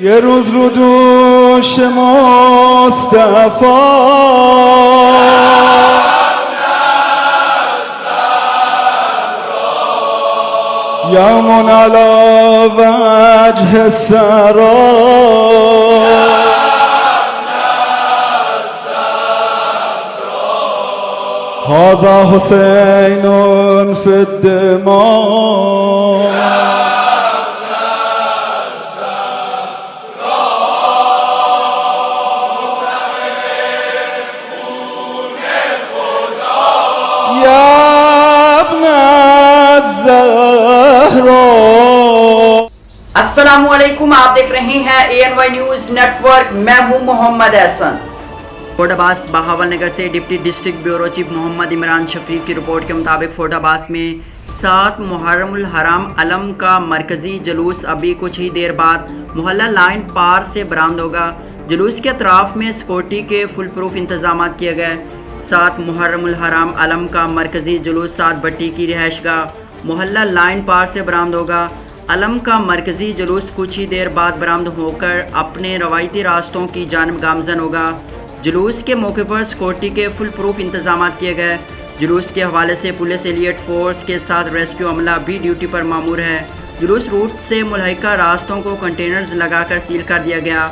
یه روز رو دوش مصطفی یمن علی وجه السرا هذا حسین فی الدماء अस्सलामुअलैकुम, आप देख रहे हैं ANY न्यूज नेटवर्क। मैं हूं मोहम्मद एहसन। फोर्टाबास बहावल नगर से deputy district bureau chief Mohammad Imran Shafiq की रिपोर्ट के मुताबिक फोर्टाबास में 7 मुहर्रमुल हराम अलम का मरकजी जुलूस अभी कुछ ही देर बाद मोहल्ला लाइन पार से बरामद होगा। जुलूस के अतराफ में सिक्योरिटी के फुल प्रूफ इंतजाम किए गए। 7 मुहर्रमुल हराम अलम का मरकजी जुलूस 7 भट्टी की रिहाइशगाह मोहल्ला लाइन पार से बरामद होगा। अलम का मरकजी जुलूस कुछ ही देर बाद बरामद होकर अपने रवायती रास्तों की जानब गामजन होगा। जुलूस के मौके पर सिक्योरिटी के फुल प्रूफ इंतजाम किए गए। जुलूस के हवाले से पुलिस एलियट फोर्स के साथ रेस्क्यू अमला भी ड्यूटी पर मामूर है। जुलूस रूट से मुल्हिका रास्तों को कंटेनर्स लगाकर सील कर दिया गया।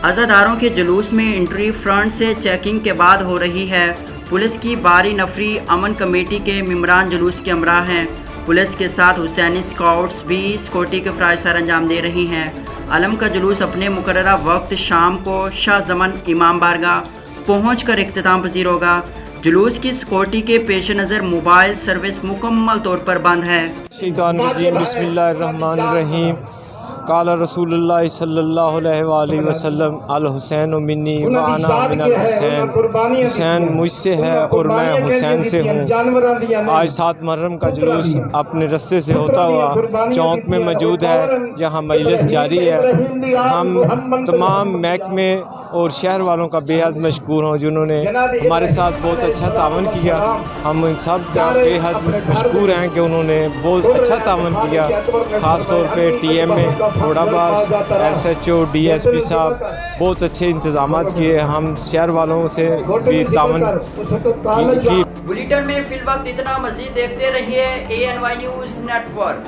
अज़ादारों के जुलूस में एंट्री फ्रंट से चेकिंग के बाद हो रही है। पुलिस की बारी नफरी अमन कमेटी के मेंबरान जुलूस के हमरा हैं। पुलिस के साथ हुसैनी स्काउट्स भी सिक्योरिटी के फ़राइज़ सर अंजाम दे रही हैं। अलम का जुलूस अपने मुकर्ररा वक्त शाम को शाह ज़मन इमाम बारगाह पहुँच कर इख्तिताम पजीर होगा। जुलूस की सिक्योरिटी के पेश नज़र मोबाइल सर्विस मुकम्मल तौर पर बंद है। बिस्मिल्लाहिर्रहमानिर्रहीम। काला रसूलुल्लाह सल्लल्लाहु अलैहि वसल्लम अल हुसैन मिन्नी व अना मिनल हुसैन। हुसैन मुझसे है और मैं हुसैन से हूँ। आज 7 मुहर्रम का जुलूस अपने रास्ते से होता हुआ चौक में मौजूद है, जहाँ मजलिस जारी है। हम तमाम महकमे और शहर वालों का बेहद मशकूर हूँ जिन्होंने हमारे साथ बहुत अच्छा तावन किया। हम इन सब का बेहद मशकूर हैं कि उन्होंने बहुत अच्छा तावन किया। ख़ास तौर पे TMA फोर्टाबास, SHO, DSP साहब बहुत अच्छे इंतजाम किए। हम शहर वालों से भी तावन की। बुलेटिन में फिल वक्त इतना, मज़ीद देखते रहिए ANY न्यूज़ नेटवर्क।